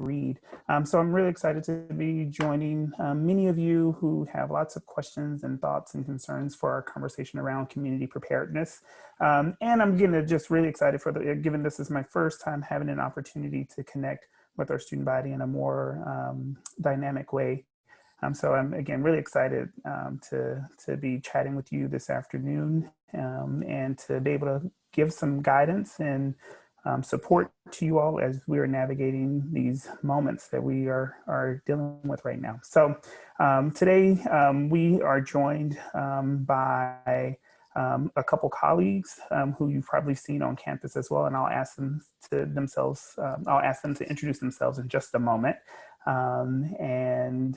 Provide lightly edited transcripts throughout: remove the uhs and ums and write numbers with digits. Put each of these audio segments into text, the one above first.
read. So I'm really excited to be joining many of you who have lots of questions and thoughts and concerns for our conversation around community preparedness. And I'm just really excited given this is my first time having an opportunity to connect with our student body in a more dynamic way. So I'm, again, really excited to be chatting with you this afternoon and to be able to give some guidance and support to you all as we are navigating these moments that we are dealing with right now. So today we are joined by a couple colleagues who you've probably seen on campus as well, and I'll ask them to introduce themselves in just a moment. And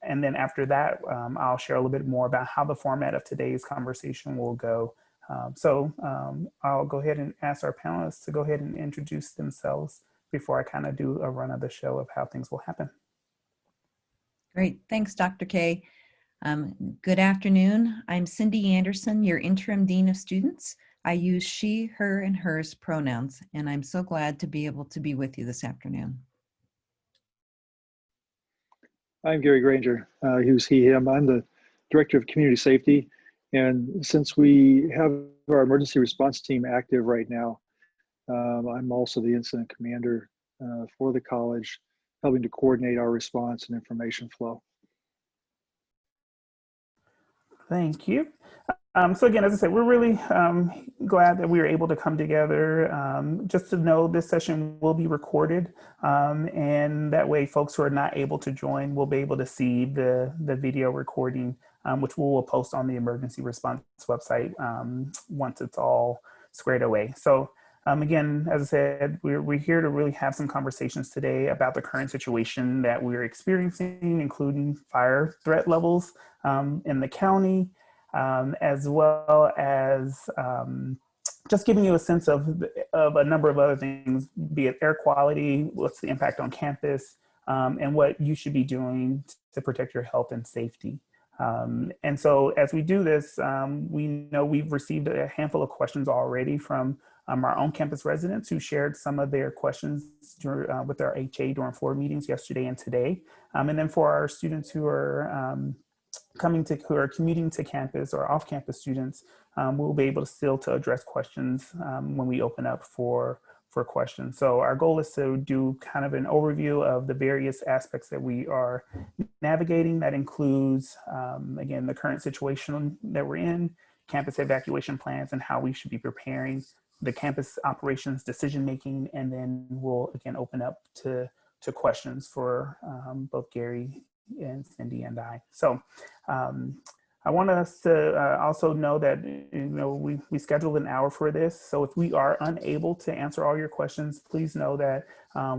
then after that, I'll share a little bit more about how the format of today's conversation will go. So I'll go ahead and ask our panelists to go ahead and introduce themselves before I kind of do a run of the show of how things will happen. Great, thanks, Dr. K. Good afternoon. I'm Cindy Anderson, your interim dean of students. I use she, her, and hers pronouns, and I'm so glad to be able to be with you this afternoon. I'm Gary Granger, who's he, him. I'm the Director of Community Safety. And since we have our emergency response team active right now, I'm also the incident commander for the college, helping to coordinate our response and information flow. Thank you. So again, as I said, we're really glad that we were able to come together. Just to know, this session will be recorded, and that way folks who are not able to join will be able to see the video recording, which we will post on the emergency response website once it's all squared away. So again, as I said, we're here to really have some conversations today about the current situation that we're experiencing, including fire threat levels in the county, as well as just giving you a sense of a number of other things, be it air quality, what's the impact on campus, and what you should be doing to protect your health and safety. And so as we do this, we know we've received a handful of questions already from our own campus residents who shared some of their questions with our HA during floor meetings yesterday and today. And then for our students who are who are commuting to campus or off-campus students, we'll be able to still address questions when we open up for questions. So our goal is to do kind of an overview of the various aspects that we are navigating. That includes, again, the current situation that we're in, campus evacuation plans, and how we should be preparing, the campus operations decision-making, and then we'll, again, open up to questions for both Gary and Cindy and I. So I want us to also know that we scheduled an hour for this. So if we are unable to answer all your questions, please know that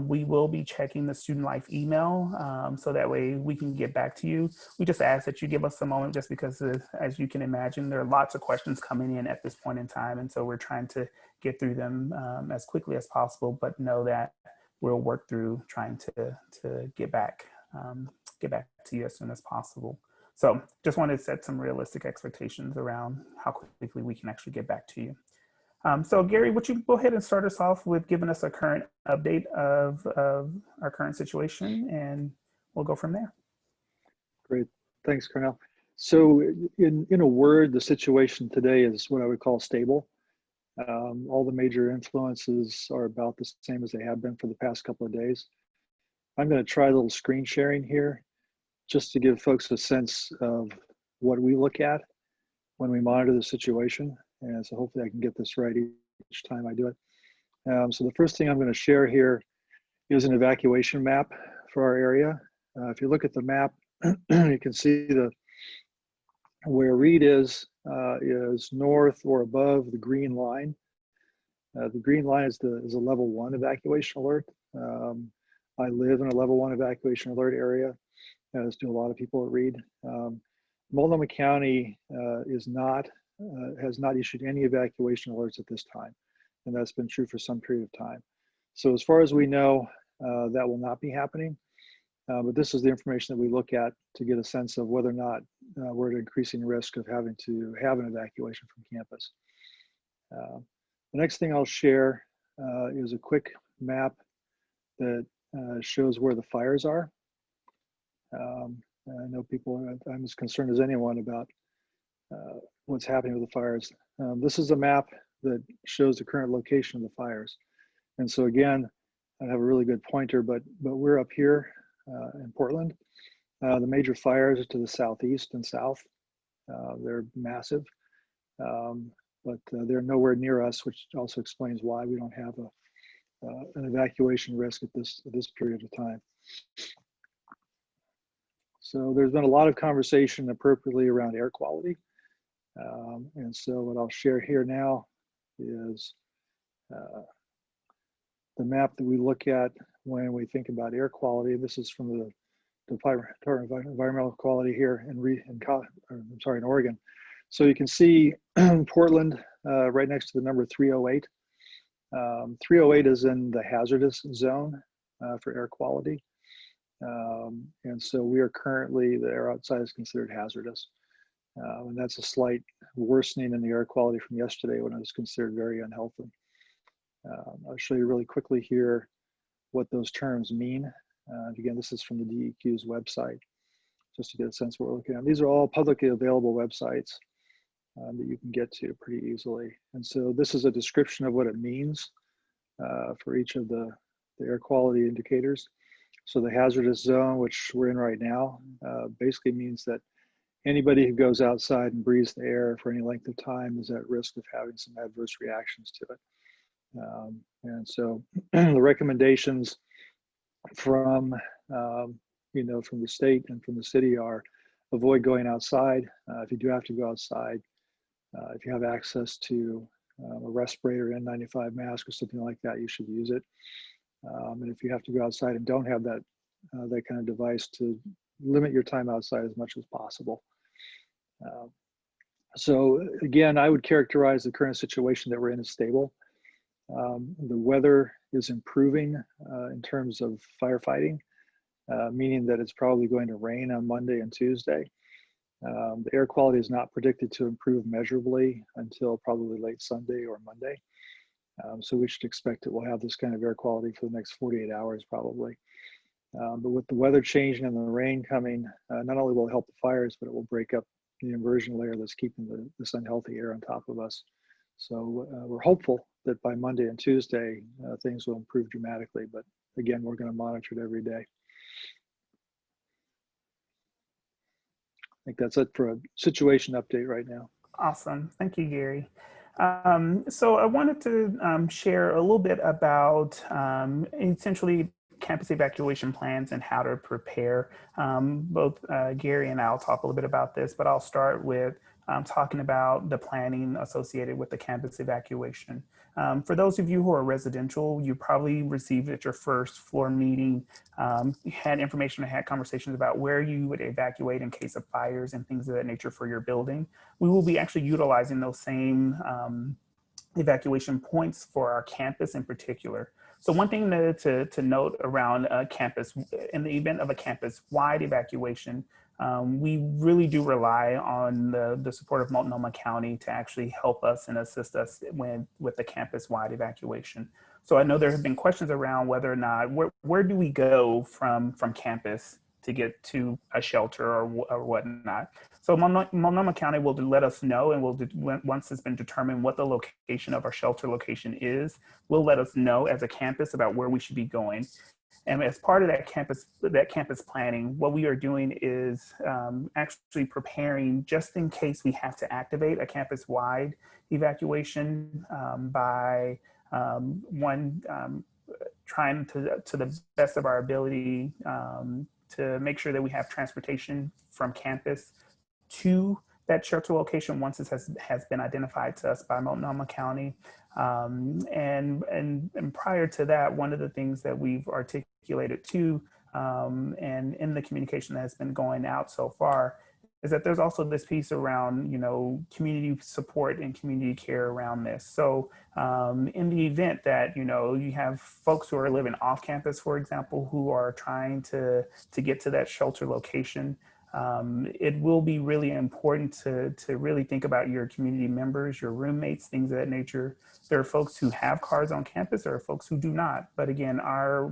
we will be checking the Student Life email, so that way we can get back to you. We just ask that you give us a moment, just because as you can imagine, there are lots of questions coming in at this point in time. And so we're trying to get through them as quickly as possible, but know that we'll work through trying to get back to you as soon as possible. So just wanted to set some realistic expectations around how quickly we can actually get back to you. So Gary, would you go ahead and start us off with giving us a current update of our current situation, and we'll go from there. Great, thanks, Karnell. So in a word, the situation today is what I would call stable. All the major influences are about the same as they have been for the past couple of days. I'm going to try a little screen sharing here, just to give folks a sense of what we look at when we monitor the situation. And so hopefully I can get this right each time I do it. So the first thing I'm going to share here is an evacuation map for our area. If you look at the map, you can see where Reed is north or above the green line. The green line is a level 1 evacuation alert. I live in a level 1 evacuation alert area, as do a lot of people at Reed. Multnomah County has not issued any evacuation alerts at this time, and that's been true for some period of time. So as far as we know, that will not be happening, but this is the information that we look at to get a sense of whether or not we're at increasing risk of having to have an evacuation from campus. The next thing I'll share is a quick map that shows where the fires are. I know people, I'm as concerned as anyone about what's happening with the fires. This is a map that shows the current location of the fires. And so again, I have a really good pointer, but we're up here in Portland. The major fires are to the southeast and south. They're massive, but they're nowhere near us, which also explains why we don't have an evacuation risk at this period of time. So there's been a lot of conversation appropriately around air quality. And so what I'll share here now is the map that we look at when we think about air quality. This is from the Department of Environmental Quality here in Oregon. So you can see Portland right next to the number 308. 308 is in the hazardous zone for air quality. And so we are currently, the air outside is considered hazardous. And that's a slight worsening in the air quality from yesterday when it was considered very unhealthy. I'll show you really quickly here what those terms mean. Again, this is from the DEQ's website, just to get a sense of what we're looking at. These are all publicly available websites that you can get to pretty easily. And so this is a description of what it means for each of the air quality indicators. So the hazardous zone, which we're in right now, basically means that anybody who goes outside and breathes the air for any length of time is at risk of having some adverse reactions to it. And so the recommendations from, from the state and from the city are avoid going outside. If you do have to go outside, if you have access to a respirator, N95 mask or something like that, you should use it. And if you have to go outside and don't have that kind of device, to limit your time outside as much as possible. So again, I would characterize the current situation that we're in as stable. The weather is improving in terms of firefighting, meaning that it's probably going to rain on Monday and Tuesday. The air quality is not predicted to improve measurably until probably late Sunday or Monday. So we should expect that we'll have this kind of air quality for the next 48 hours probably. But with the weather changing and the rain coming, not only will it help the fires, but it will break up the inversion layer that's keeping this unhealthy air on top of us. So we're hopeful that by Monday and Tuesday, things will improve dramatically. But again, we're going to monitor it every day. I think that's it for a situation update right now. Awesome. Thank you, Gary. So I wanted to share a little bit about essentially campus evacuation plans and how to prepare. Both Gary and I'll talk a little bit about this, but I'll start with talking about the planning associated with the campus evacuation. For those of you who are residential, you probably received at your first floor meeting, had information and had conversations about where you would evacuate in case of fires and things of that nature for your building. We will be actually utilizing those same evacuation points for our campus in particular. So one thing to note around campus, in the event of a campus-wide evacuation, we really do rely on the support of Multnomah County to actually help us and assist us with the campus-wide evacuation. So I know there have been questions around whether or not, where do we go from campus to get to a shelter or whatnot. So Multnomah County will let us know, and once it's been determined what the location of our shelter location is, will let us know as a campus about where we should be going. And as part of that campus planning, what we are doing is actually preparing just in case we have to activate a campus-wide evacuation by trying to the best of our ability to make sure that we have transportation from campus to that shelter location once it has been identified to us by Multnomah County. And prior to that, one of the things that we've articulated too, and in the communication that has been going out so far, is that there's also this piece around, community support and community care around this. So in the event that, you have folks who are living off campus, for example, who are trying to get to that shelter location, It will be really important to really think about your community members, your roommates, things of that nature. There are folks who have cars on campus, there are folks who do not. But again,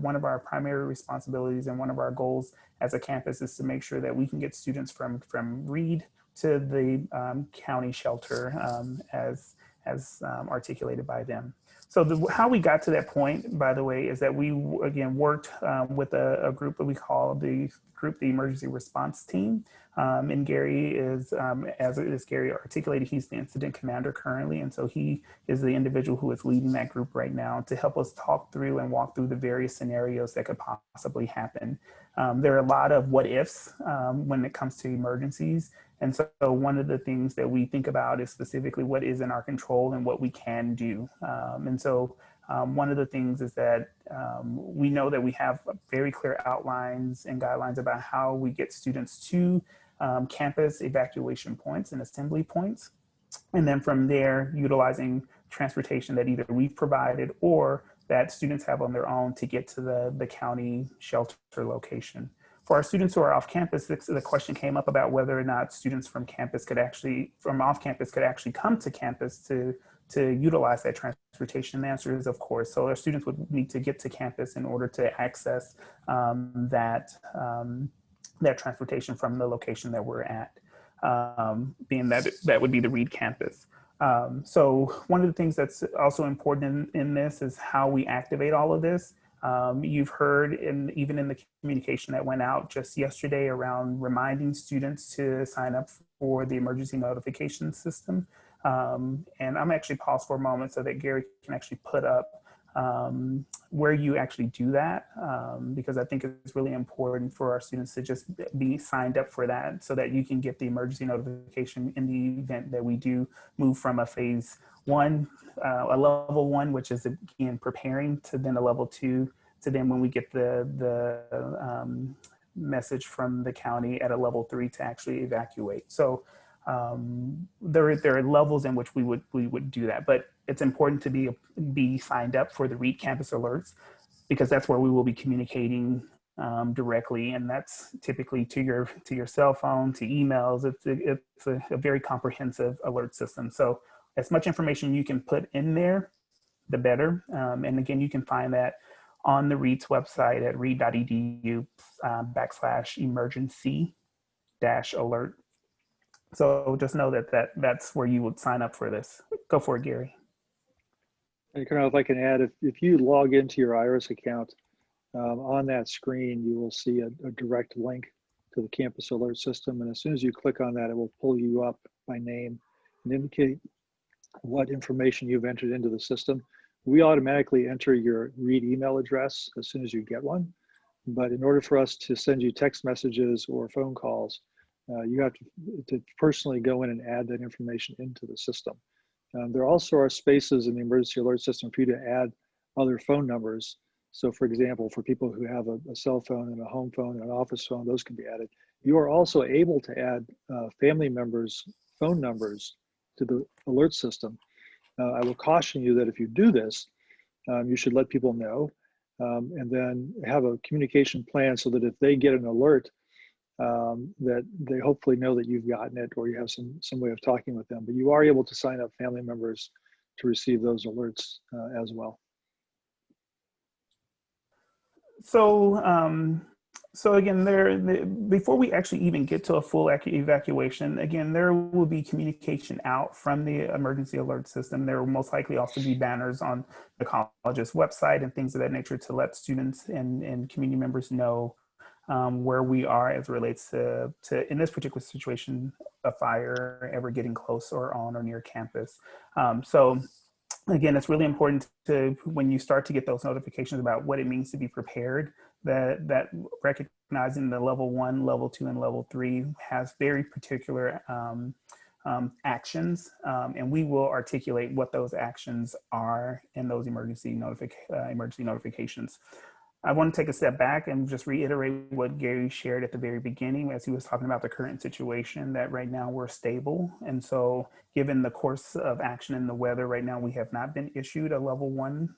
one of our primary responsibilities and one of our goals as a campus is to make sure that we can get students from Reed to the county shelter as articulated by them. So how we got to that point, by the way, is that we again worked with a group that we call the Emergency Response Team. And Gary is, as Gary articulated, he's the incident commander currently. And so he is the individual who is leading that group right now to help us talk through and walk through the various scenarios that could possibly happen. There are a lot of what ifs when it comes to emergencies. And so one of the things that we think about is specifically what is in our control and what we can do. And so one of the things is that we know that we have very clear outlines and guidelines about how we get students to campus evacuation points and assembly points. And then from there, utilizing transportation that either we've provided or that students have on their own to get to the county shelter location. For our students who are off campus, the question came up about whether or not students from off campus could actually come to campus to utilize that transportation. The answer is of course. So our students would need to get to campus in order to access that transportation from the location that we're at, being that would be the Reed campus. So one of the things that's also important in this is how we activate all of this. You've heard even in the communication that went out just yesterday around reminding students to sign up for the emergency notification system. And I'm actually pause for a moment so that Gary can actually put up where you actually do that, because I think it's really important for our students to just be signed up for that so that you can get the emergency notification in the event that we do move from a phase one, a level one, which is again preparing, to then a level two, to then when we get the message from the county at a level three to actually evacuate. So there are levels in which we would do that, but it's important to be signed up for the Reed campus alerts, because that's where we will be communicating directly, and that's typically to your cell phone, to emails. It's a very comprehensive alert system. So as much information you can put in there, the better. And again, you can find that on the Reed's website at reed.edu/emergency-alert. So just know that's where you would sign up for this. Go for it, Gary. And Karnell, if I can add, if you log into your IRIS account, on that screen, you will see a direct link to the campus alert system. And as soon as you click on that, it will pull you up by name and indicate what information you've entered into the system. We automatically enter your Reed email address as soon as you get one. But in order for us to send you text messages or phone calls, you have to personally go in and add that information into the system. There also are spaces in the emergency alert system for you to add other phone numbers. So for example, for people who have a cell phone and a home phone and an office phone, those can be added. You are also able to add family members' phone numbers to the alert system. I will caution you that if you do this, you should let people know, and then have a communication plan so that if they get an alert, that they hopefully know that you've gotten it, or you have some way of talking with them. But you are able to sign up family members to receive those alerts as well. So again, before we actually even get to a full evacuation, again, there will be communication out from the emergency alert system. There will most likely also be banners on the college's website and things of that nature to let students and community members know where we are as it relates to, in this particular situation, a fire ever getting close or on or near campus. So again, it's really important to, when you start to get those notifications about what it means to be prepared, that recognizing the level 1, level 2, and level 3 has very particular actions, and we will articulate what those actions are in those emergency notifications. I want to take a step back and just reiterate what Gary shared at the very beginning as he was talking about the current situation, that right now we're stable. And so given the course of action in the weather right now, we have not been issued a level 1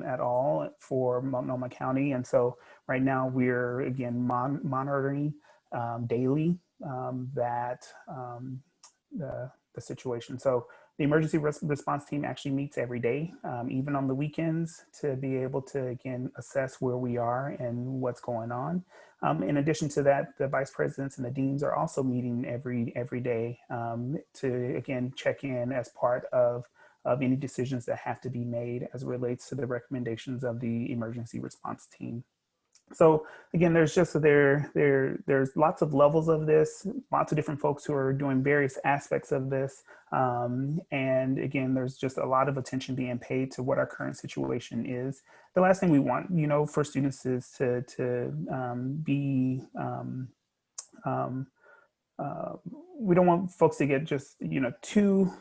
at all for Multnomah County. And so right now we're again monitoring daily the situation. So the emergency response team actually meets every day, even on the weekends, to be able to, again, assess where we are and what's going on. In addition to that, the vice presidents and the deans are also meeting every day to, again, check in as part of any decisions that have to be made as it relates to the recommendations of the emergency response team. So again, there's there's lots of levels of this, lots of different folks who are doing various aspects of this. And again, there's just a lot of attention being paid to what our current situation is. The last thing we want, for students is to be we don't want folks to get just too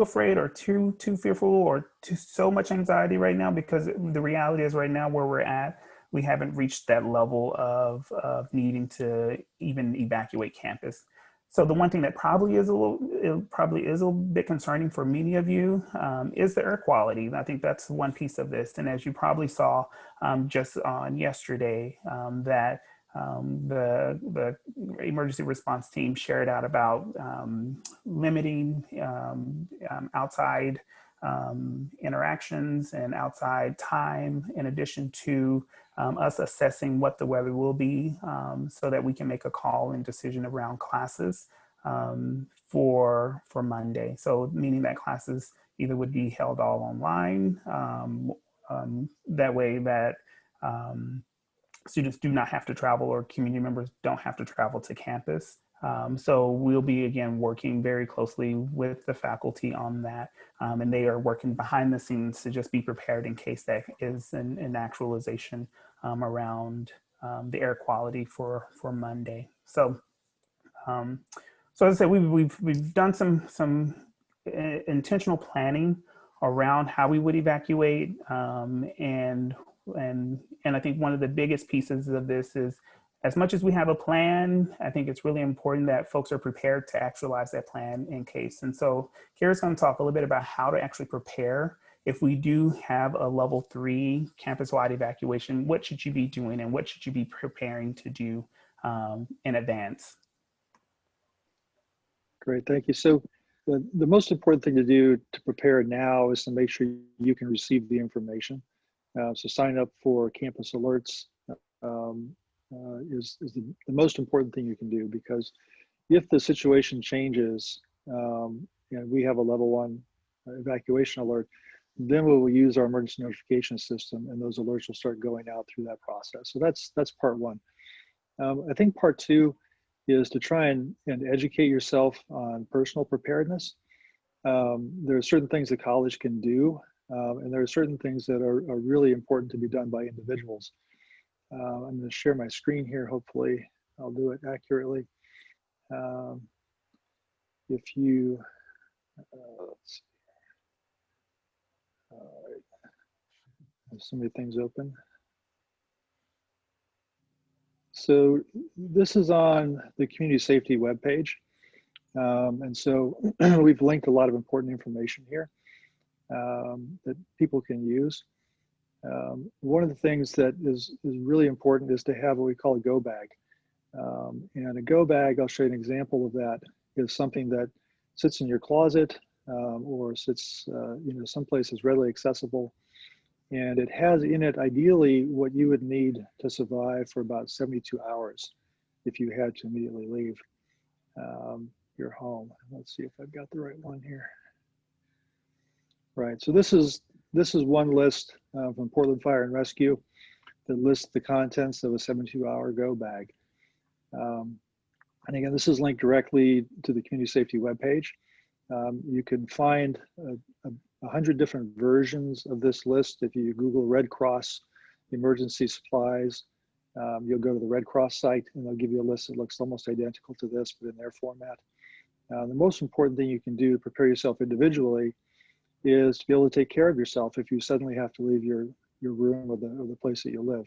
afraid or too fearful or so much anxiety right now, because the reality is right now where we're at, we haven't reached that level of needing to even evacuate campus. So the one thing that probably is a little bit concerning for many of you is the air quality. I think that's one piece of this. And as you probably saw just on yesterday, that the emergency response team shared out about limiting outside interactions and outside time, in addition to us assessing what the weather will be, so that we can make a call and decision around classes for Monday. So meaning that classes either would be held all online, that way that students do not have to travel, or community members don't have to travel to campus. So we'll be, again, working very closely with the faculty on that. And they are working behind the scenes to just be prepared in case that is an actualization around the air quality for Monday. So, so as I said, we've done some intentional planning around how we would evacuate, and I think one of the biggest pieces of this is, as much as we have a plan, I think it's really important that folks are prepared to actualize that plan in case. And so Kara's going to talk a little bit about how to actually prepare if we do have a level 3 campus-wide evacuation. What should you be doing and what should you be preparing to do in advance? Great, thank you. So the most important thing to do to prepare now is to make sure you can receive the information. So sign up for campus alerts is the most important thing you can do, because if the situation changes and we have a level 1 evacuation alert, then we will use our emergency notification system, and those alerts will start going out through that process. So that's part 1. I think part 2 is to try and educate yourself on personal preparedness. There are certain things that college can do, and there are certain things that are really important to be done by individuals. I'm going to share my screen here. Hopefully I'll do it accurately. If you, let's see. All right. There's so many things open. So this is on the community safety webpage. And so we've linked a lot of important information here that people can use. One of the things that is really important is to have what we call a go bag. And a go bag, I'll show you an example of that, is something that sits in your closet or sits someplace that's readily accessible. And it has in it, ideally, what you would need to survive for about 72 hours if you had to immediately leave your home. Let's see if I've got the right one here. Right, so this is one list from Portland Fire and Rescue that lists the contents of a 72-hour go bag. And again, this is linked directly to the community safety webpage. You can find 100 different versions of this list. If you Google Red Cross emergency supplies, you'll go to the Red Cross site and they'll give you a list that looks almost identical to this, but in their format. The most important thing you can do to prepare yourself individually is to be able to take care of yourself if you suddenly have to leave your room or the place that you live.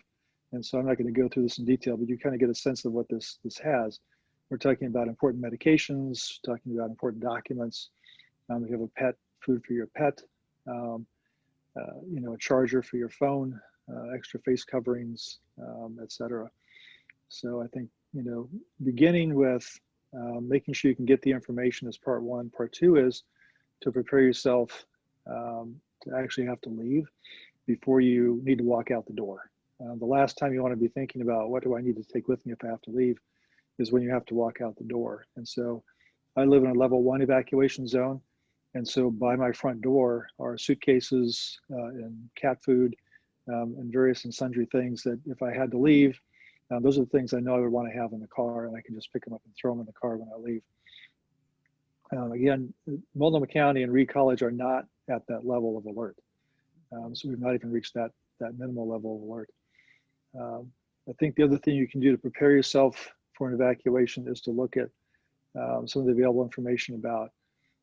And so I'm not going to go through this in detail, but you kind of get a sense of what this has. We're talking about important medications, talking about important documents. If you have a pet, food for your pet, a charger for your phone, extra face coverings, etc. So I think beginning with making sure you can get the information is part one. Part two is to prepare yourself to actually have to leave before you need to walk out the door. The last time you want to be thinking about what do I need to take with me if I have to leave is when you have to walk out the door. And so I live in a level 1 evacuation zone. And so by my front door are suitcases and cat food and various and sundry things that if I had to leave, those are the things I know I would want to have in the car, and I can just pick them up and throw them in the car when I leave. Again, Multnomah County and Reed College are not at that level of alert. So we've not even reached that minimal level of alert. I think the other thing you can do to prepare yourself for an evacuation is to look at some of the available information about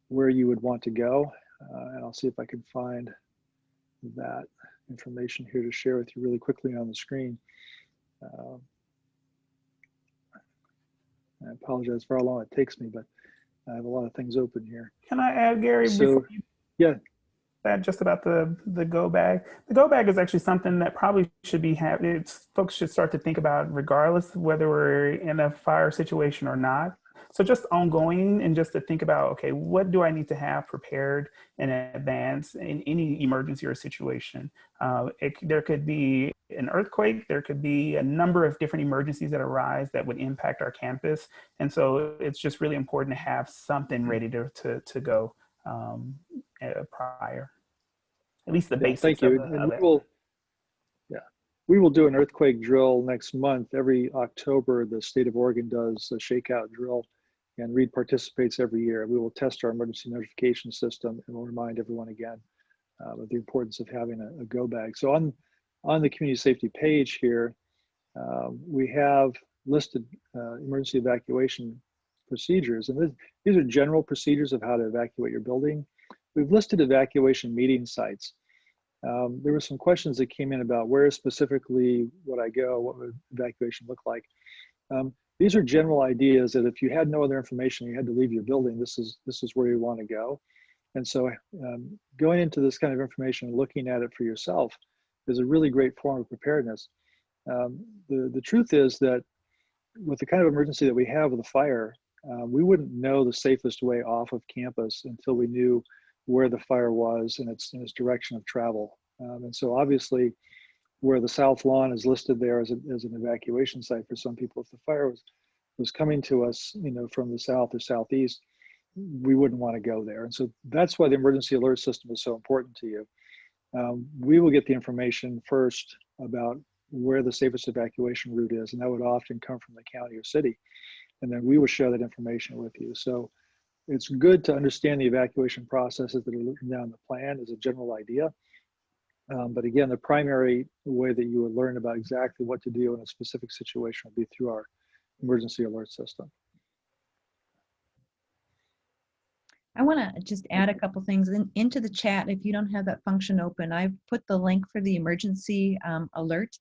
where you would want to go. And I'll see if I can find that information here to share with you really quickly on the screen. I apologize for how long it takes me, but I have a lot of things open here. Can I add, Gary? So, yeah. That just about the go bag. The go bag is actually something that probably should be folks should start to think about regardless whether we're in a fire situation or not. So just ongoing, and just to think about, okay, what do I need to have prepared in advance in any emergency or situation? There could be an earthquake, there could be a number of different emergencies that arise that would impact our campus. And so it's just really important to have something ready to go prior. At least the basics. Thank you. We will do an earthquake drill next month. Every October, the state of Oregon does a shakeout drill, and Reed participates every year. We will test our emergency notification system, and we'll remind everyone again of the importance of having a go bag. So on the community safety page here, we have listed emergency evacuation procedures, and these are general procedures of how to evacuate your building. We've listed evacuation meeting sites. There were some questions that came in about where specifically would I go, what would evacuation look like. These are general ideas that if you had no other information, you had to leave your building, this is where you want to go. And so going into this kind of information and looking at it for yourself is a really great form of preparedness. The truth is that with the kind of emergency that we have with a fire, we wouldn't know the safest way off of campus until we knew where the fire was and its direction of travel. And so obviously where the South Lawn is listed there as an evacuation site for some people, if the fire was coming to us, from the south or southeast, we wouldn't want to go there. And so that's why the emergency alert system is so important to you. We will get the information first about where the safest evacuation route is, and that would often come from the county or city. And then we will share that information with you. So it's good to understand the evacuation processes that are written down in the plan as a general idea. But again, the primary way that you would learn about exactly what to do in a specific situation will be through our emergency alert system. I want to just add a couple things into the chat. If you don't have that function open, I've put the link for the emergency alert.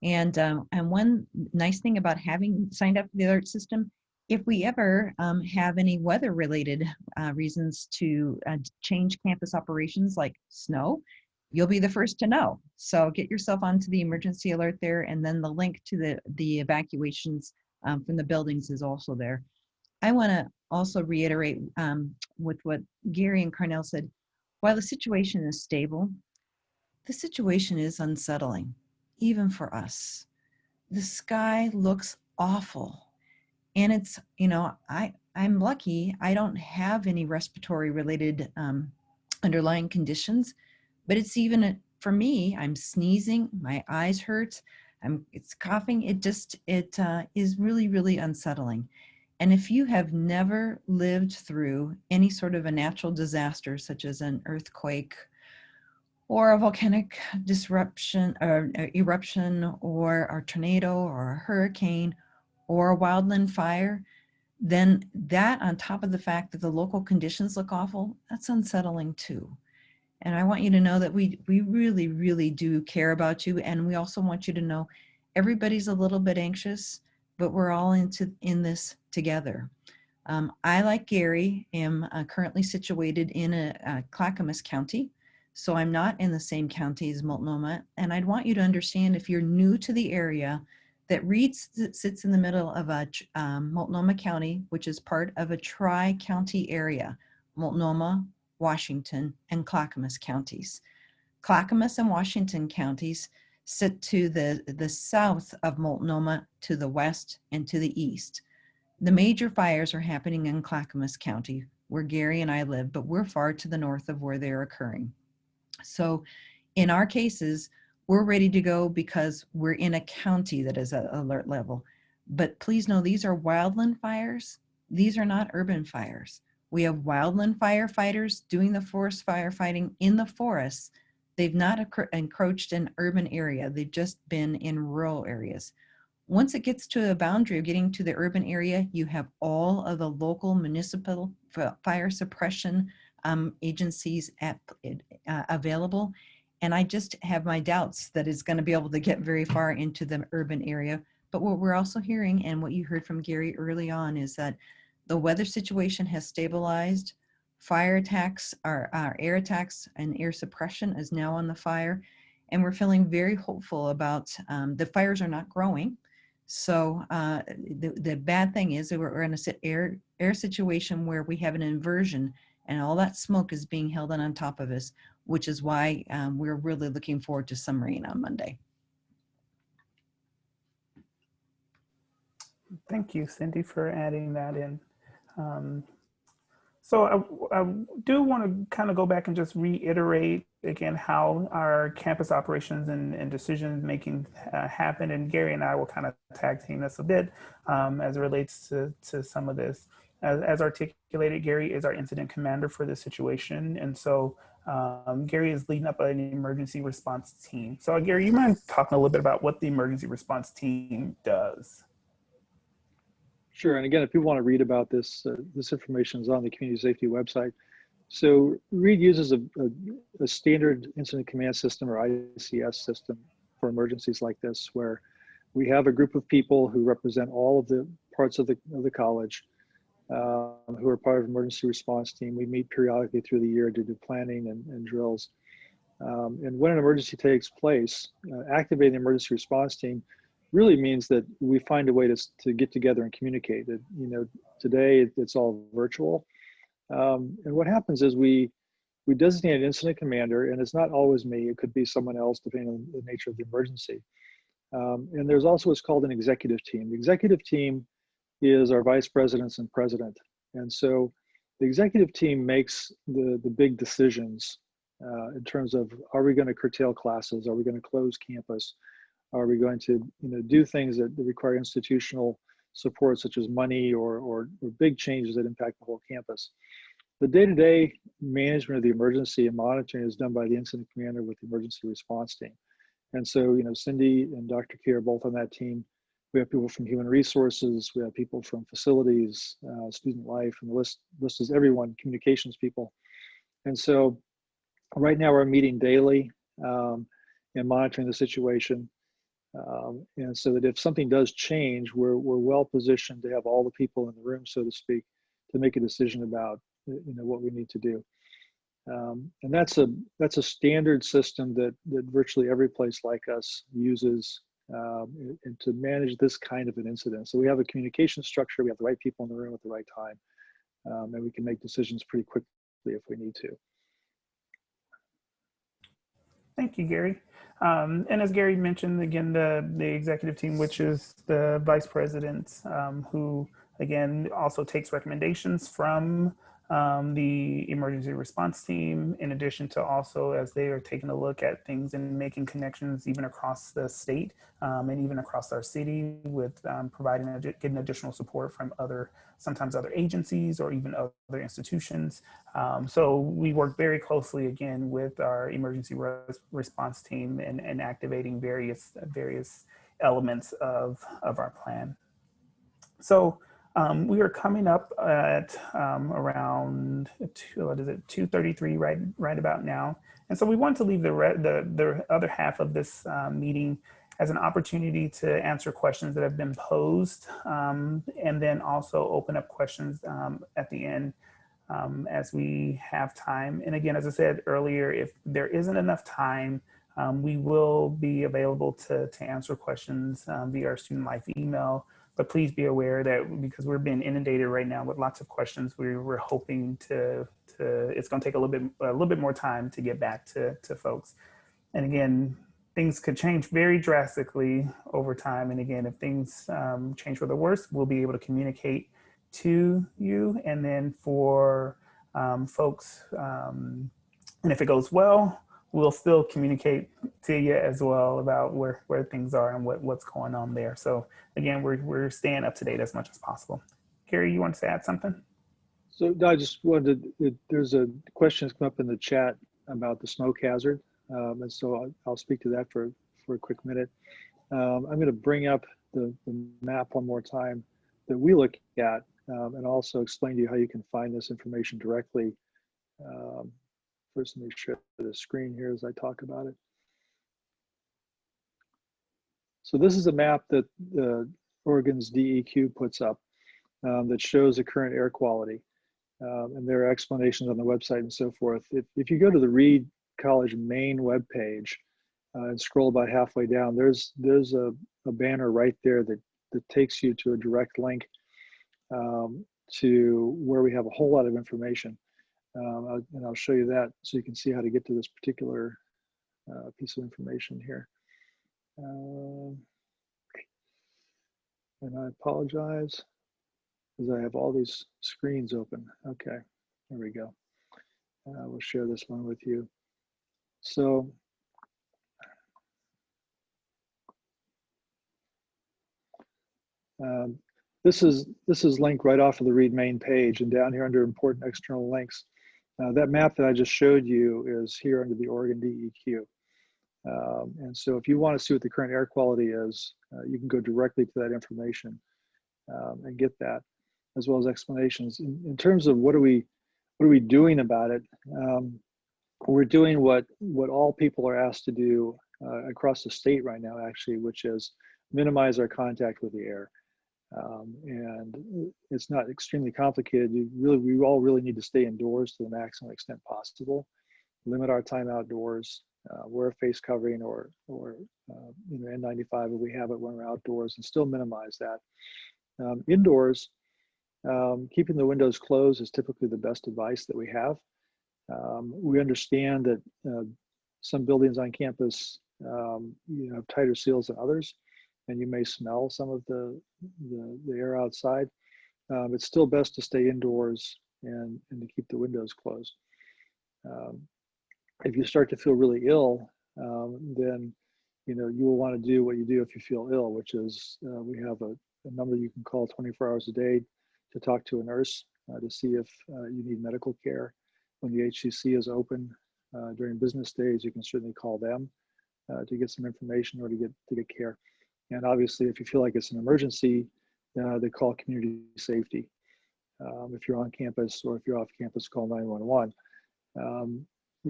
And one nice thing about having signed up for the alert system, if we ever have any weather-related reasons to change campus operations like snow, you'll be the first to know. So get yourself onto the emergency alert there, and then the link to the evacuations from the buildings is also there. I want to also reiterate with what Gary and Karnell said. While the situation is stable, the situation is unsettling, even for us. The sky looks awful. And it's, I'm lucky I don't have any respiratory related underlying conditions, but it's even for me, I'm sneezing, my eyes hurt, it's coughing. It is really, really unsettling. And if you have never lived through any sort of a natural disaster, such as an earthquake or a volcanic disruption or eruption or a tornado or a hurricane or a wildland fire, then that on top of the fact that the local conditions look awful, that's unsettling too. And I want you to know that we really, really do care about you. And we also want you to know everybody's a little bit anxious, but we're all in this together. I, like Gary, am currently situated in Clackamas County. So I'm not in the same county as Multnomah. And I'd want you to understand, if you're new to the area, that sits in the middle of Multnomah County, which is part of a tri-county area, Multnomah, Washington, and Clackamas counties. Clackamas and Washington counties sit to the south of Multnomah, to the west and to the east. The major fires are happening in Clackamas County, where Gary and I live, but we're far to the north of where they're occurring. So in our cases, we're ready to go because we're in a county that is at alert level. But please know, these are wildland fires. These are not urban fires. We have wildland firefighters doing the forest firefighting in the forests. They've not encroached an urban area. They've just been in rural areas. Once it gets to a boundary of getting to the urban area, you have all of the local municipal fire suppression agencies available. And I just have my doubts that it's going to be able to get very far into the urban area. But what we're also hearing, and what you heard from Gary early on, is that the weather situation has stabilized. Fire attacks, air attacks and air suppression is now on the fire. And we're feeling very hopeful about the fires are not growing. So the bad thing is that we're in an air situation where we have an inversion, and all that smoke is being held on top of us, which is why we're really looking forward to some rain on Monday. Thank you, Cindy, for adding that in. So I do want to kind of go back and just reiterate again how our campus operations and decision making happen. And Gary and I will kind of tag team this a bit as it relates to some of this. As articulated, Gary is our incident commander for this situation. And so Gary is leading up an emergency response team. So Gary, you mind talking a little bit about what the emergency response team does? Sure. And again, if people want to read about this, this information is on the community safety website. So READ uses a standard incident command system, or ICS system, for emergencies like this, where we have a group of people who represent all of the parts of the college who are part of the emergency response team. We meet periodically through the year to do planning and drills. And when an emergency takes place, activating the emergency response team really means that we find a way to get together and communicate. Today it's all virtual. And what happens is we designate an incident commander, and it's not always me, it could be someone else depending on the nature of the emergency. And there's also what's called an executive team. The executive team is our vice presidents and president. And so the executive team makes the big decisions in terms of, are we going to curtail classes? Are we going to close campus? Are we going to do things that require institutional support, such as money or big changes that impact the whole campus? The day-to-day management of the emergency and monitoring is done by the incident commander with the emergency response team. And so, Cindy and Dr. K are both on that team. We have people from human resources, we have people from facilities, student life, and the list is everyone, communications people. And so right now we're meeting daily and monitoring the situation. And so that if something does change, we're well positioned to have all the people in the room, so to speak, to make a decision about what we need to do. And that's a standard system that virtually every place like us uses and to manage this kind of an incident. So we have a communication structure, we have the right people in the room at the right time, and we can make decisions pretty quickly if we need to. Thank you, Gary. And as Gary mentioned, again, the executive team, which is the vice presidents, who, again, also takes recommendations from the emergency response team, in addition to also as they are taking a look at things and making connections even across the state and even across our city with getting additional support from sometimes other agencies or even other institutions. So we work very closely again with our emergency response team and activating various elements of our plan. So we are coming up at around 2:33 right about now. And so we want to leave the other half of this meeting as an opportunity to answer questions that have been posed, and then also open up questions at the end as we have time. And again, as I said earlier, if there isn't enough time We will be available to answer questions via our student life email, but please be aware that because we're being inundated right now with lots of questions, we're hoping to it's going to take a little bit more time to get back to folks. And again, things could change very drastically over time. And again, if things change for the worse, we'll be able to communicate to you. And then for folks, and if it goes well, we'll still communicate to you as well about where things are and what's going on there. So again, we're staying up to date as much as possible. Gary, you want to add something? So I just wanted to, there's a question that's come up in the chat about the smoke hazard. And so I'll speak to that for a quick minute. I'm going to bring up the map one more time that we look at and also explain to you how you can find this information directly. First, let me share the screen here as I talk about it. So this is a map that Oregon's DEQ puts up that shows the current air quality. And there are explanations on the website and so forth. If you go to the Reed College main webpage and scroll about halfway down, there's a banner right there that takes you to a direct link to where we have a whole lot of information. And I'll show you that so you can see how to get to this particular piece of information here. And I apologize because I have all these screens open. Okay, there we go. We'll share this one with you. So this is linked right off of the Read main page, and down here under important external links, that map that I just showed you is here under the Oregon DEQ. And so if you want to see what the current air quality is, you can go directly to that information and get that, as well as explanations. In terms of what are we doing about it, we're doing what all people are asked to do across the state right now, actually, which is minimize our contact with the air. And it's not extremely complicated. We all really need to stay indoors to the maximum extent possible, limit our time outdoors, wear a face covering or N95 if we have it when we're outdoors, and still minimize that. Indoors, keeping the windows closed is typically the best advice that we have. We understand that some buildings on campus have tighter seals than others, and you may smell some of the air outside. It's still best to stay indoors and to keep the windows closed. If you start to feel really ill, then you will want to do what you do if you feel ill, which is we have a number you can call 24 hours a day to talk to a nurse to see if you need medical care. When the HCC is open during business days, you can certainly call them to get some information or to get care. And obviously, if you feel like it's an emergency, they call community safety. If you're on campus or if you're off campus, call 911.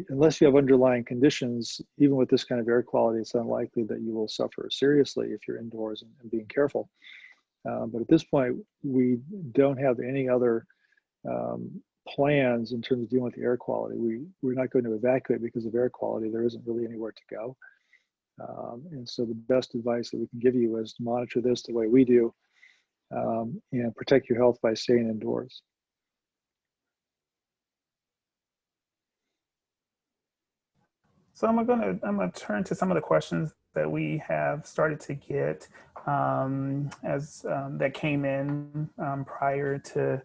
Unless you have underlying conditions, even with this kind of air quality, it's unlikely that you will suffer seriously if you're indoors and being careful. But at this point, we don't have any other plans in terms of dealing with the air quality. We're not going to evacuate because of air quality. There isn't really anywhere to go. And so the best advice that we can give you is to monitor this the way we do and protect your health by staying indoors. So I'm gonna turn to some of the questions that we have started to get that came in prior to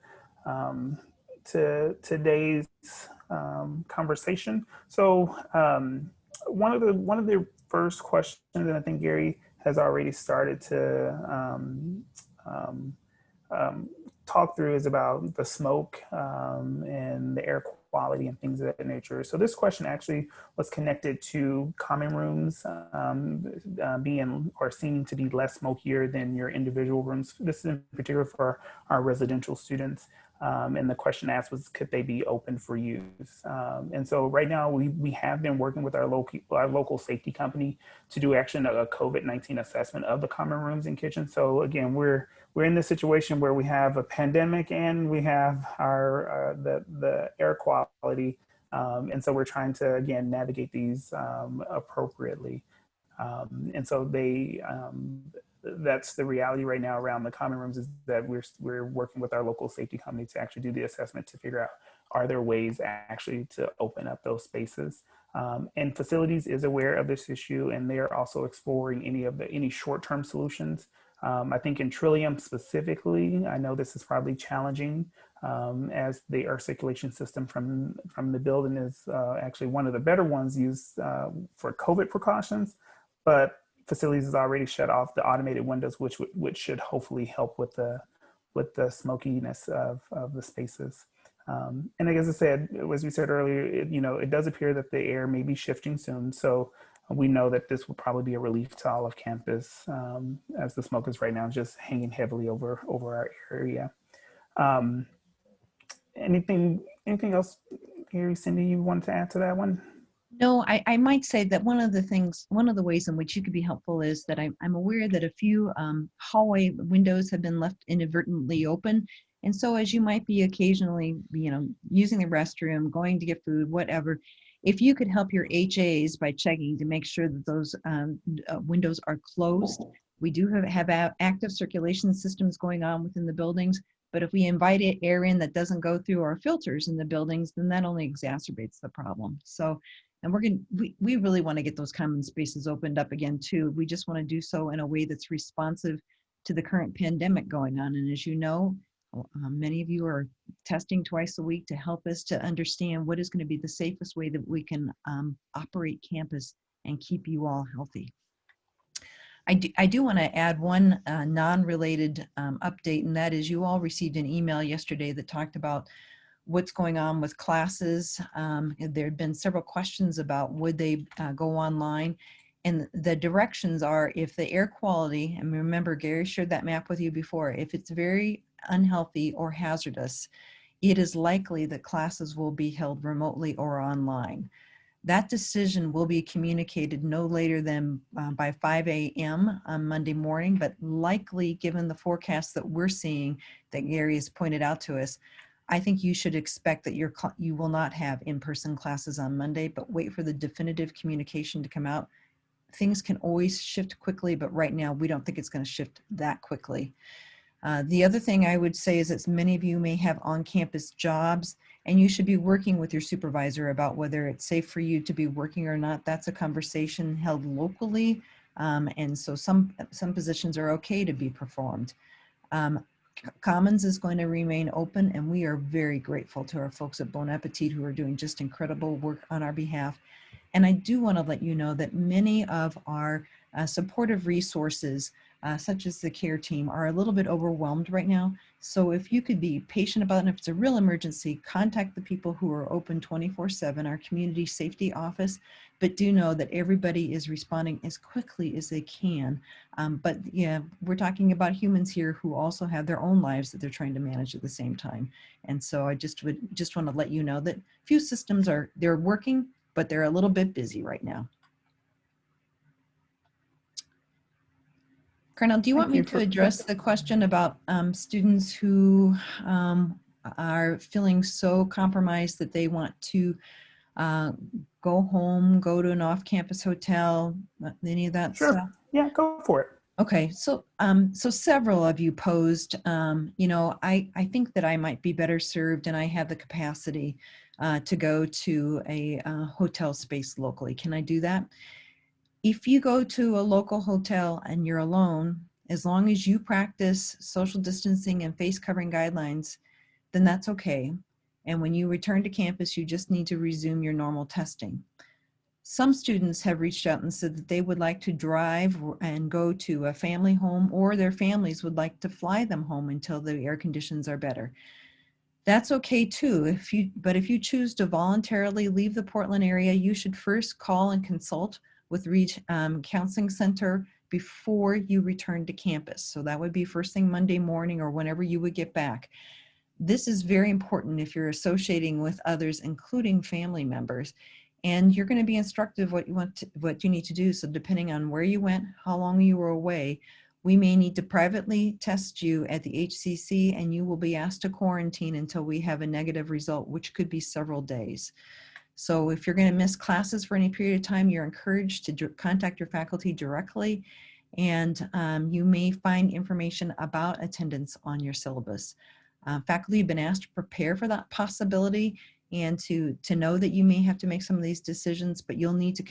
today's conversation. So one of the first questions, and I think Gary has already started to talk through, is about the smoke and the air quality and things of that nature. So this question actually was connected to common rooms being or seeming to be less smokier than your individual rooms. This is in particular for our residential students. And the question asked was, could they be open for use? And so right now we have been working with our local safety company to do actually a COVID-19 assessment of the common rooms and kitchens. So again, we're in this situation where we have a pandemic and we have our the air quality And so we're trying to, again, navigate these appropriately. And so that's the reality right now around the common rooms, is that we're working with our local safety company to actually do the assessment to figure out, are there ways actually to open up those spaces? And facilities is aware of this issue, and they're also exploring any short-term solutions. I think in Trillium specifically, I know this is probably challenging, as the air circulation system from the building is actually one of the better ones used for COVID precautions, but facilities has already shut off the automated windows, which should hopefully help with the smokiness of the spaces. And as I said, as we said earlier, it does appear that the air may be shifting soon. So we know that this will probably be a relief to all of campus, as the smoke is right now just hanging heavily over our area. Anything else, Gary, Cindy, you wanted to add to that one? No, I might say that one of the ways in which you could be helpful is that I'm aware that a few hallway windows have been left inadvertently open. And so as you might be occasionally, using the restroom, going to get food, whatever, if you could help your HAs by checking to make sure that those windows are closed. We do have active circulation systems going on within the buildings, but if we invite air in that doesn't go through our filters in the buildings, then that only exacerbates the problem. So, and we really want to get those common spaces opened up again too. We just want to do so in a way that's responsive to the current pandemic going on. And as you know, many of you are testing twice a week to help us to understand what is going to be the safest way that we can operate campus and keep you all healthy. I do want to add one non-related update, and that is you all received an email yesterday that talked about what's going on with classes. There had been several questions about would they go online, and the directions are, if the air quality, and remember Gary shared that map with you before, if it's very unhealthy or hazardous, it is likely that classes will be held remotely or online. That decision will be communicated no later than by 5 a.m. on Monday morning, but likely, given the forecast that we're seeing that Gary has pointed out to us, I think you should expect that you will not have in-person classes on Monday, but wait for the definitive communication to come out. Things can always shift quickly, but right now we don't think it's going to shift that quickly. The other thing I would say is that many of you may have on-campus jobs, and you should be working with your supervisor about whether it's safe for you to be working or not. That's a conversation held locally, and so some positions are okay to be performed. Commons is going to remain open, and we are very grateful to our folks at Bon Appetit who are doing just incredible work on our behalf. And I do want to let you know that many of our supportive resources, such as the care team, are a little bit overwhelmed right now. So if you could be patient about it, and if it's a real emergency, contact the people who are open 24/7, our community safety office, but do know that everybody is responding as quickly as they can. But yeah, we're talking about humans here who also have their own lives that they're trying to manage at the same time. And so I just want to let you know that few systems they're working, but they're a little bit busy right now. Karnell, do you want me to address the question about students who are feeling so compromised that they want to go home, go to an off-campus hotel, any of that stuff? Yeah, go for it. Okay, so several of you posed, I think that I might be better served and I have the capacity to go to a hotel space locally. Can I do that? If you go to a local hotel and you're alone, as long as you practice social distancing and face covering guidelines, then that's okay. And when you return to campus, you just need to resume your normal testing. Some students have reached out and said that they would like to drive and go to a family home, or their families would like to fly them home until the air conditions are better. That's okay too. But if you choose to voluntarily leave the Portland area, you should first call and consult with Reach Counseling Center before you return to campus. So that would be first thing Monday morning or whenever you would get back. This is very important if you're associating with others, including family members, and you're going to be instructed what you need to do. So depending on where you went, how long you were away, we may need to privately test you at the HCC, and you will be asked to quarantine until we have a negative result, which could be several days. So if you're going to miss classes for any period of time, you're encouraged to contact your faculty directly, and you may find information about attendance on your syllabus. Faculty have been asked to prepare for that possibility and to know that you may have to make some of these decisions, but you'll need to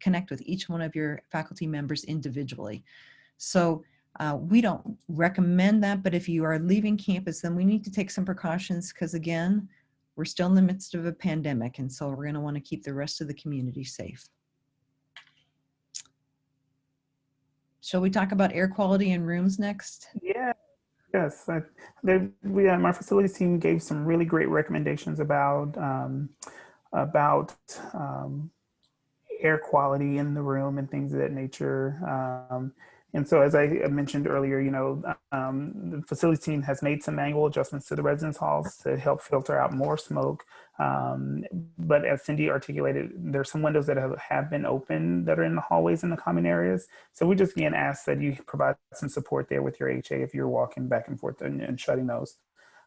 connect with each one of your faculty members individually. So we don't recommend that, but if you are leaving campus, then we need to take some precautions because, again, we're still in the midst of a pandemic, and so we're going to want to keep the rest of the community safe. Shall we talk about air quality in rooms next? Yeah. Yes, my facilities team gave some really great recommendations about air quality in the room and things of that nature. And so, as I mentioned earlier, the facilities team has made some manual adjustments to the residence halls to help filter out more smoke. But as Cindy articulated, there's some windows that have been open that are in the hallways and the common areas. So we just again ask that you provide some support there with your HA if you're walking back and forth and shutting those.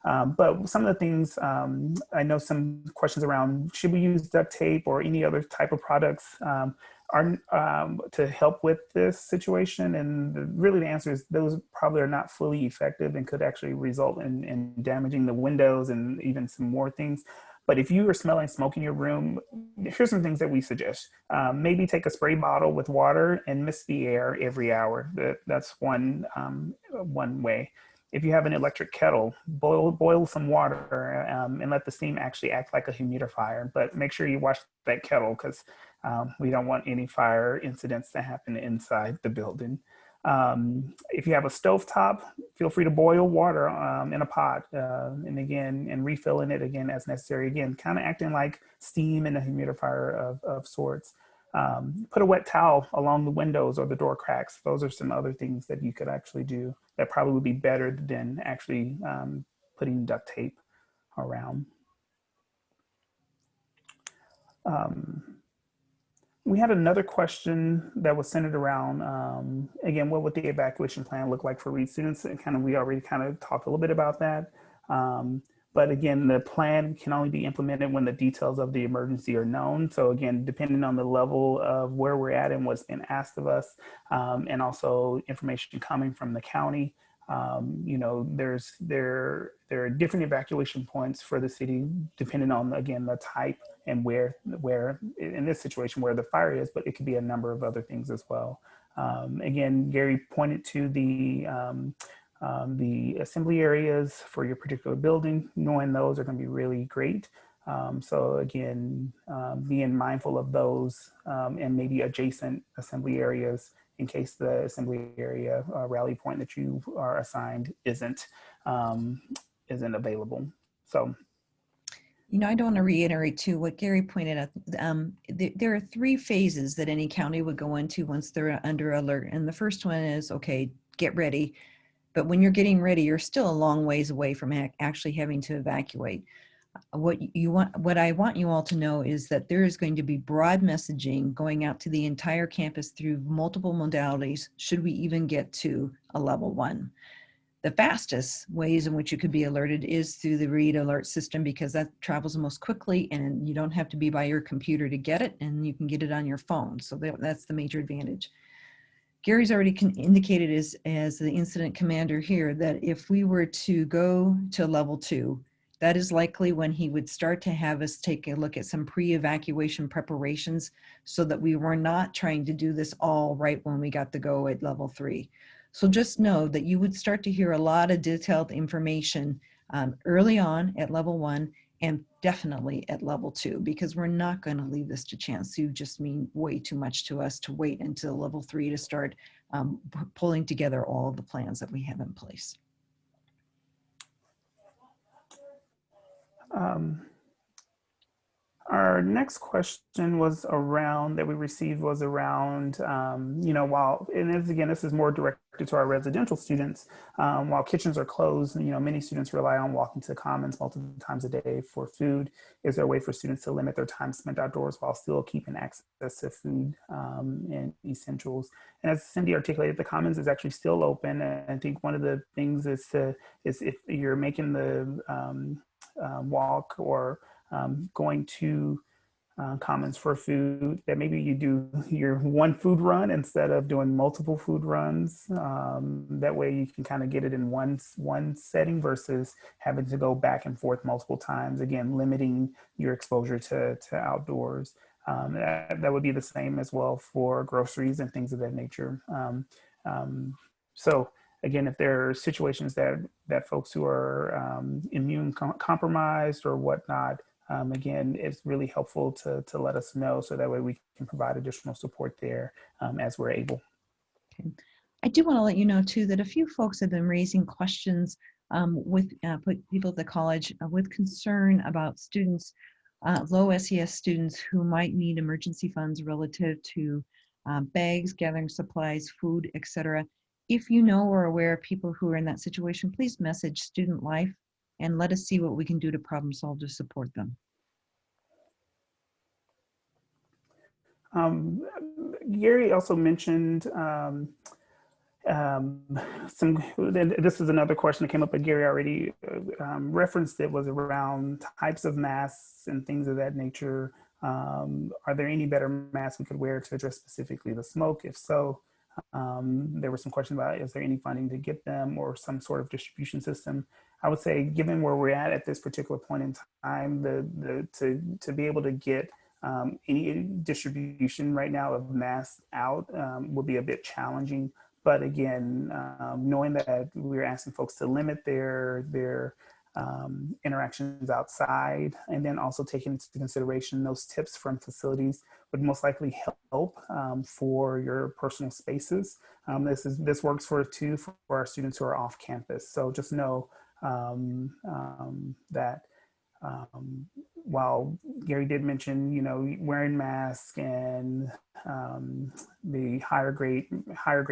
But some of the things, I know some questions around, should we use duct tape or any other type of products to help with this situation? And really the answer is those probably are not fully effective and could actually result in damaging the windows and even some more things. But if you are smelling smoke in your room, here's some things that we suggest. Maybe take a spray bottle with water and mist the air every hour. That's one way. If you have an electric kettle, boil some water and let the steam actually act like a humidifier. But make sure you wash that kettle because we don't want any fire incidents to happen inside the building. If you have a stovetop, feel free to boil water in a pot and refilling it again as necessary. Again, kind of acting like steam in a humidifier of sorts. Put a wet towel along the windows or the door cracks. Those are some other things that you could actually do that probably would be better than actually putting duct tape around. We had another question that was centered around, again, what would the evacuation plan look like for Reed students? And we already talked a little bit about that. But again, the plan can only be implemented when the details of the emergency are known. So again, depending on the level of where we're at and what's been asked of us, and also information coming from the county, there are different evacuation points for the city, depending on, again, the type and where in this situation where the fire is, but it could be a number of other things as well. Again, Gary pointed to the assembly areas for your particular building. Knowing those are going to be really great. So again, being mindful of those and maybe adjacent assembly areas in case the assembly area rally point that you are assigned isn't available. So. I don't want to reiterate too what Gary pointed out. There are 3 phases that any county would go into once they're under alert. And the first one is, okay, get ready. But when you're getting ready, you're still a long ways away from actually having to evacuate. What I want you all to know is that there is going to be broad messaging going out to the entire campus through multiple modalities, should we even get to a level 1. The fastest ways in which you could be alerted is through the Read Alert system, because that travels the most quickly and you don't have to be by your computer to get it, and you can get it on your phone. So that's the major advantage. Gary's already indicated as the incident commander here that if we were to go to level 2, that is likely when he would start to have us take a look at some pre-evacuation preparations so that we were not trying to do this all right when we got the go at level 3. So just know that you would start to hear a lot of detailed information early on at level 1 and definitely at level 2, because we're not going to leave this to chance. You just mean way too much to us to wait until level 3 to start pulling together all of the plans that we have in place. Our next question that we received was around, this is more directed to our residential students. While kitchens are closed, many students rely on walking to the commons multiple times a day for food. Is there a way for students to limit their time spent outdoors while still keeping access to food and essentials? And as Cindy articulated, the commons is actually still open. And I think one of the things is if you're making the walk or going to Commons for food, that maybe you do your one food run instead of doing multiple food runs. That way you can kind of get it in one setting versus having to go back and forth multiple times. Again, limiting your exposure to outdoors. That would be the same as well for groceries and things of that nature. So again, if there are situations that folks who are immune compromised or whatnot, again, it's really helpful to let us know so that way we can provide additional support there as we're able. Okay. I do want to let you know too that a few folks have been raising questions with people at the college with concern about students, low SES students who might need emergency funds relative to bags, gathering supplies, food, etc. If you know or are aware of people who are in that situation, please message Student Life and let us see what we can do to problem solve to support them. Gary also mentioned this is another question that came up, but Gary already referenced it, was around types of masks and things of that nature. Are there any better masks we could wear to address specifically the smoke? If so, there was some question about, is there any funding to get them or some sort of distribution system? I would say, given where we're at this particular point in time, to be able to get any distribution right now of masks out would be a bit challenging. But again, knowing that we're asking folks to limit their interactions outside, and then also taking into consideration those tips from facilities would most likely help for your personal spaces. This works for our students who are off campus. So just know that while Gary did mention, wearing masks and the higher grade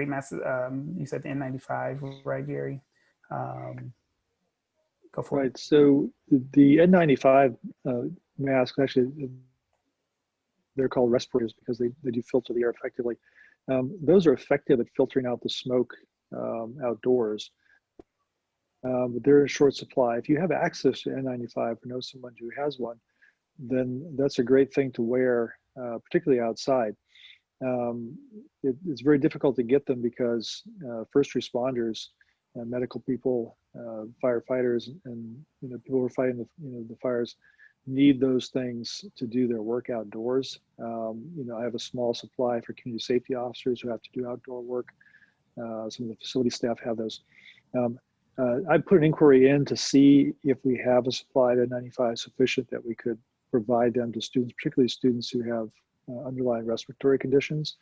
masks, you said the N95, right, Gary? Go for it. Right. So the N95 masks, actually, they're called respirators because they do filter the air effectively. Those are effective at filtering out the smoke outdoors. But they're in short supply. If you have access to N95 or know someone who has one, then that's a great thing to wear, particularly outside. It's very difficult to get them because first responders, medical people, firefighters, and people who are fighting the fires need those things to do their work outdoors. I have a small supply for community safety officers who have to do outdoor work. Some of the facility staff have those. I put an inquiry in to see if we have a supply of N95 sufficient that we could provide them to students, particularly students who have underlying respiratory conditions.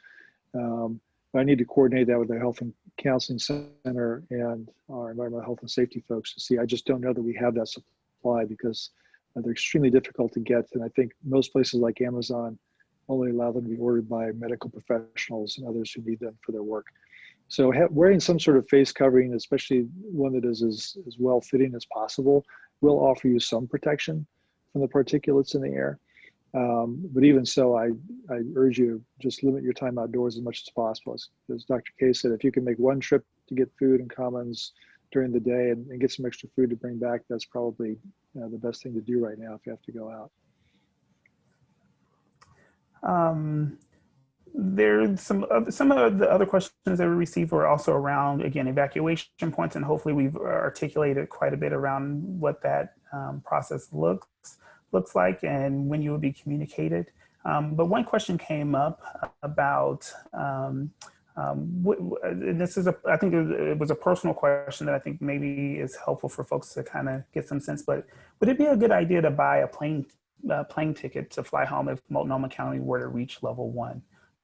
But I need to coordinate that with the Health and Counseling Center and our environmental health and safety folks to see. I just don't know that we have that supply because they're extremely difficult to get. And I think most places like Amazon only allow them to be ordered by medical professionals and others who need them for their work. So wearing some sort of face covering, especially one that is as well fitting as possible, will offer you some protection from the particulates in the air. But even so, I urge you to just limit your time outdoors as much as possible. As Dr. K said, if you can make one trip to get food in Commons during the day and get some extra food to bring back, that's probably the best thing to do right now if you have to go out. There's some of the other questions that we received were also around, again, evacuation points, and hopefully we've articulated quite a bit around what that process looks like and when you would be communicated. But one question came up about, and this is I think it was a personal question that I think maybe is helpful for folks to kind of get some sense, but would it be a good idea to buy a plane ticket to fly home if Multnomah County were to reach level 1?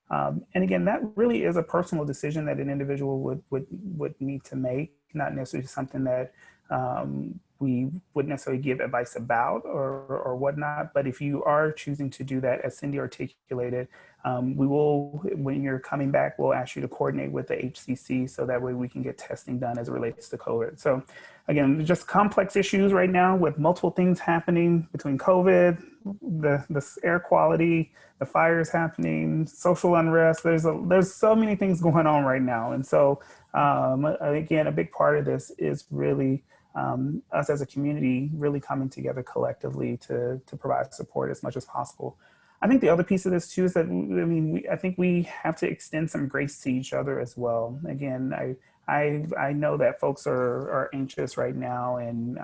And again, that really is a personal decision that an individual would need to make, not necessarily something that we would necessarily give advice about or whatnot. But if you are choosing to do that, as Cindy articulated, we will, when you're coming back, we'll ask you to coordinate with the HCC so that way we can get testing done as it relates to COVID. So again, just complex issues right now with multiple things happening between COVID, the air quality, the fires happening, social unrest. There's so many things going on right now. And so again, a big part of this is really us as a community really coming together collectively to provide support as much as possible. I think the other piece of this too is that, I mean, I think we have to extend some grace to each other as well. Again, I know that folks are anxious right now, and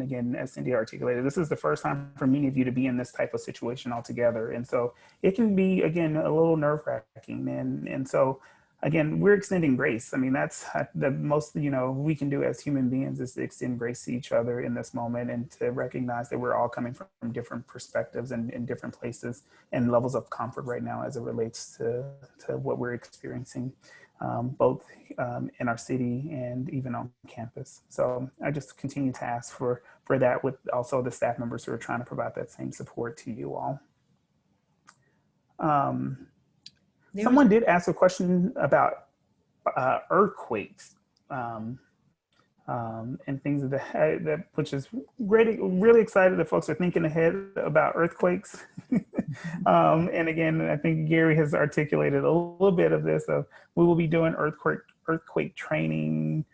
again, as Cindy articulated, this is the first time for many of you to be in this type of situation altogether, and so it can be, again, a little nerve-wracking, and so again, we're extending grace. I mean, that's the most, we can do as human beings, is to extend grace to each other in this moment, and to recognize that we're all coming from different perspectives and in different places and levels of comfort right now as it relates to what we're experiencing, both in our city and even on campus. So I just continue to ask for that, with also the staff members who are trying to provide that same support to you all. Someone did ask a question about earthquakes and things of that, which is great. Really excited that folks are thinking ahead about earthquakes. And again, I think Gary has articulated a little bit of this. We will be doing earthquake training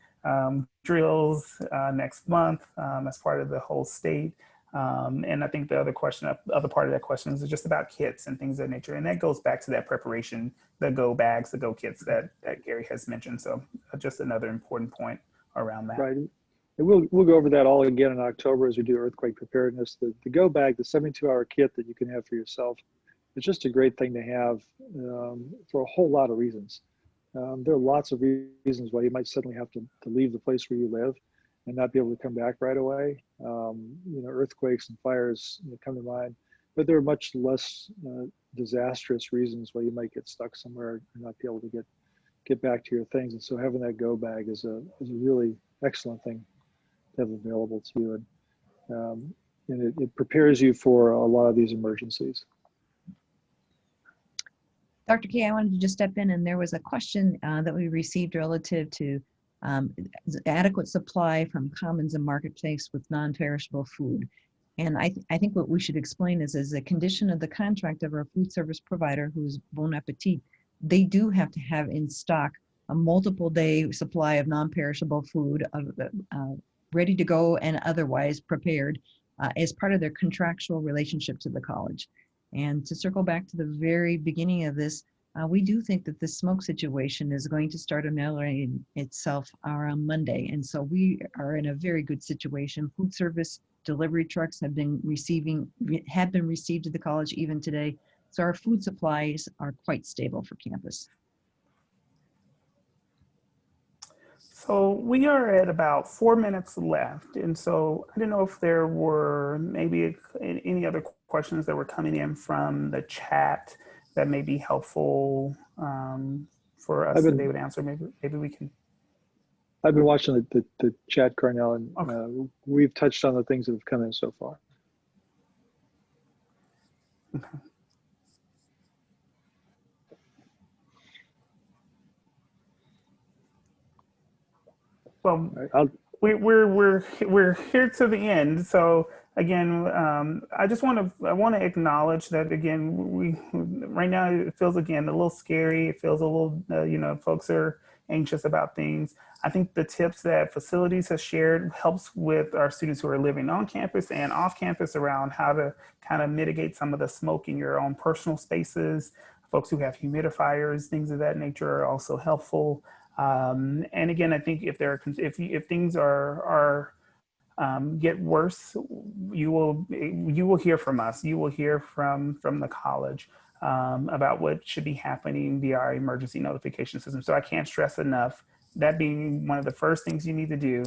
drills next month as part of the whole state. And I think the other part of that question is just about kits and things of that nature. And that goes back to that preparation, the go bags, the go kits that Gary has mentioned. So just another important point around that. Right. And we'll go over that all again in October as we do earthquake preparedness. The go bag, the 72-hour kit that you can have for yourself, it's just a great thing to have for a whole lot of reasons. There are lots of reasons why you might suddenly have to leave the place where you live and not be able to come back right away. Earthquakes and fires come to mind, but there are much less disastrous reasons why you might get stuck somewhere and not be able to get back to your things. And so having that go bag is a really excellent thing to have available to you, and it prepares you for a lot of these emergencies. Dr. K, I wanted to just step in, and there was a question that we received relative to adequate supply from commons and marketplace with non-perishable food. And I think what we should explain is, as a condition of the contract of our food service provider, who's Bon Appetit, they do have to have in stock a multiple day supply of non-perishable food, ready to go and otherwise prepared as part of their contractual relationship to the college. And to circle back to the very beginning of this, we do think that the smoke situation is going to start ameliorating itself around Monday. And so we are in a very good situation. Food service delivery trucks have been received to the college even today. So our food supplies are quite stable for campus. So we are at about 4 minutes left. And so I don't know if there were maybe any other questions that were coming in from the chat that may be helpful for us to be able to answer. Maybe we can. I've been watching the chat, Karnell, and okay. We've touched on the things that have come in so far. Okay. Well, we're here to the end. So again, I want to acknowledge that again. Right now it feels again a little scary. It feels a little folks are anxious about things. I think the tips that facilities has shared helps with our students who are living on campus and off campus around how to kind of mitigate some of the smoke in your own personal spaces. Folks who have humidifiers, things of that nature are also helpful. And again, I think if things are get worse, you will hear from us. You will hear from the college about what should be happening via our emergency notification system. So I can't stress enough that being one of the first things you need to do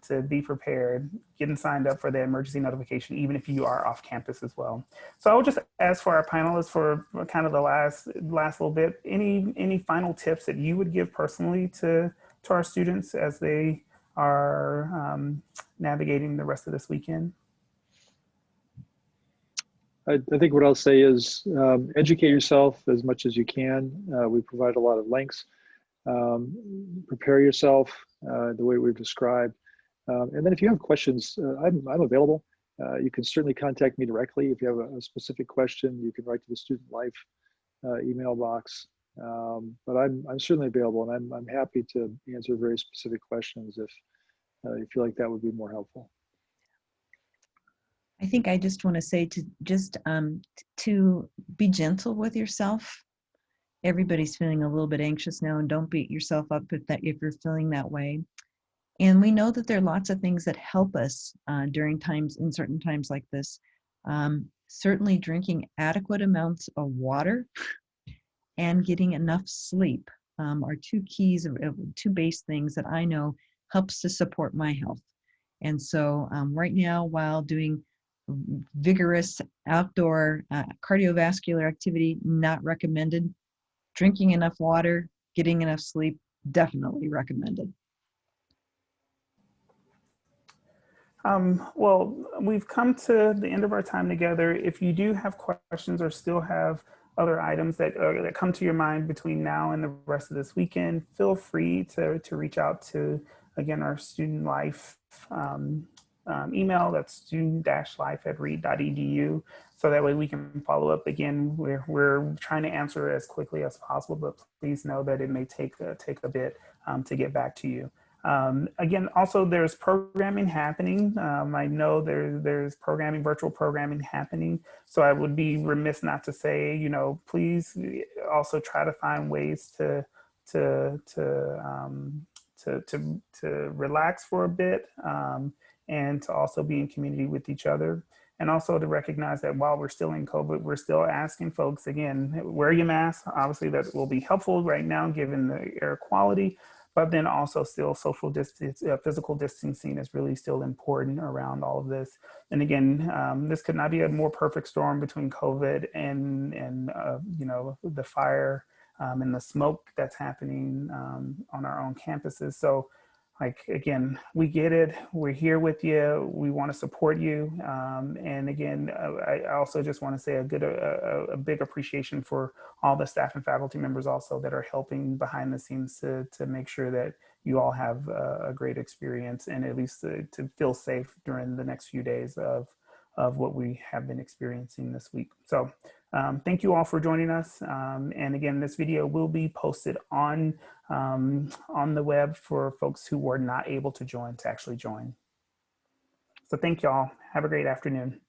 to be prepared, getting signed up for the emergency notification, even if you are off campus as well. So I would just ask for our panelists for kind of the last little bit, any final tips that you would give personally to our students as they are navigating the rest of this weekend? I think what I'll say is educate yourself as much as you can. We provide a lot of links. Prepare yourself the way we've described. And then if you have questions, I'm available. You can certainly contact me directly. If you have a specific question, you can write to the Student Life email box. But I'm certainly available, and I'm happy to answer very specific questions you feel like that would be more helpful. I think I just want to say to just to be gentle with yourself. Everybody's feeling a little bit anxious now, and don't beat yourself up if you're feeling that way. And we know that there are lots of things that help us in certain times like this. Certainly drinking adequate amounts of water and getting enough sleep are two keys, two base things that I know helps to support my health. And so right now, while doing vigorous outdoor cardiovascular activity, not recommended. Drinking enough water, getting enough sleep, definitely recommended. Well, we've come to the end of our time together. If you do have questions or still have other items that come to your mind between now and the rest of this weekend, feel free to reach out to, again, our student life email. That's student-life@reed.edu. So that way we can follow up. Again, we're trying to answer as quickly as possible, but please know that it may take a bit to get back to you. Again, also there's programming happening. I know there's programming, virtual programming happening. So I would be remiss not to say, please also try to find ways to relax for a bit, and to also be in community with each other. And also to recognize that while we're still in COVID, we're still asking folks, again, wear your mask. Obviously that will be helpful right now given the air quality, but then also still social distance, physical distancing is really still important around all of this. And again, this could not be a more perfect storm between COVID and the fire and the smoke that's happening on our own campuses. So again, we get it. We're here with you. We want to support you. And again, I also just want to say a big appreciation for all the staff and faculty members also that are helping behind the scenes to make sure that you all have a great experience and at least to feel safe during the next few days of what we have been experiencing this week. So thank you all for joining us. And again, this video will be posted on the web for folks who were not able to actually join. So thank you all. Have a great afternoon.